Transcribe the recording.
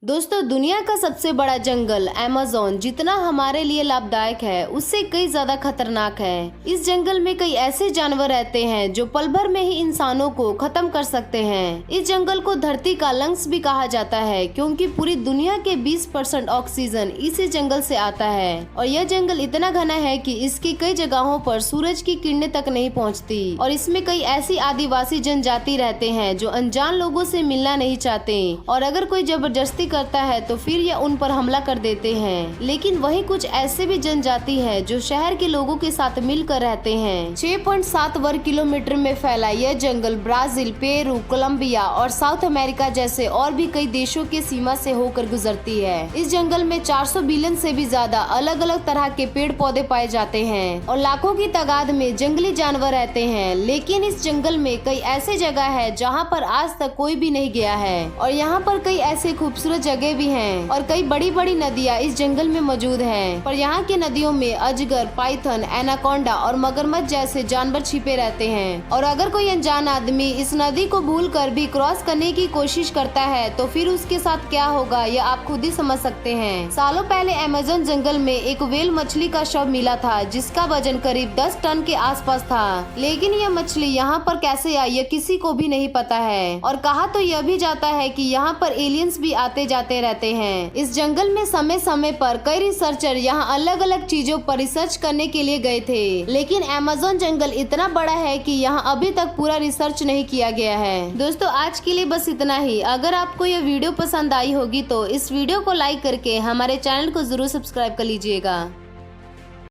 दोस्तों, दुनिया का सबसे बड़ा जंगल अमेज़न जितना हमारे लिए लाभदायक है उससे कई ज्यादा खतरनाक है। इस जंगल में कई ऐसे जानवर रहते हैं जो पल भर में ही इंसानों को खत्म कर सकते हैं। इस जंगल को धरती का लंग्स भी कहा जाता है क्योंकि पूरी दुनिया के 20% ऑक्सीजन इसी जंगल से आता है। और यह जंगल इतना घना है कि इसकी कई जगहों पर सूरज की किरणें तक नहीं पहुँचती। और इसमें कई ऐसी आदिवासी जनजाति रहते हैं जो अनजान लोगों से मिलना नहीं चाहते, और अगर कोई जबरदस्ती करता है तो फिर यह उन पर हमला कर देते हैं। लेकिन वहीं कुछ ऐसे भी जनजाति है जो शहर के लोगों के साथ मिलकर रहते हैं। 6.7 वर्ग किलोमीटर में फैला यह जंगल ब्राजील, पेरू, कोलंबिया और साउथ अमेरिका जैसे और भी कई देशों के सीमा से होकर गुजरती है। इस जंगल में 400 बिलियन से भी ज्यादा अलग अलग तरह के पेड़ पौधे पाए जाते हैं और लाखों की तादाद में जंगली जानवर रहते हैं। लेकिन इस जंगल में कई ऐसे जगह है जहाँ पर आज तक कोई भी नहीं गया है, और यहाँ पर कई ऐसे खूबसूरत जगह भी हैं और कई बड़ी बड़ी नदियाँ इस जंगल में मौजूद हैं। पर यहाँ की नदियों में अजगर, पाइथन, एनाकोंडा और मगरमच्छ जैसे जानवर छिपे रहते हैं। और अगर कोई अनजान आदमी इस नदी को भूलकर भी क्रॉस करने की कोशिश करता है तो फिर उसके साथ क्या होगा यह आप खुद ही समझ सकते हैं। सालों पहले अमेज़न जंगल में एक व्हेल मछली का शव मिला था जिसका वजन करीब 10 टन के आसपास था। लेकिन यह मछली यहाँ पर कैसे आई यह किसी को भी नहीं पता है। और कहा तो यह भी जाता है कि यहाँ पर एलियंस भी आते जाते रहते हैं। इस जंगल में समय समय पर कई रिसर्चर यहाँ अलग अलग चीजों पर रिसर्च करने के लिए गए थे। लेकिन अमेज़न जंगल इतना बड़ा है कि यहाँ अभी तक पूरा रिसर्च नहीं किया गया है। दोस्तों, आज के लिए बस इतना ही। अगर आपको यह वीडियो पसंद आई होगी तो इस वीडियो को लाइक करके हमारे चैनल को जरूर सब्सक्राइब कर लीजिएगा।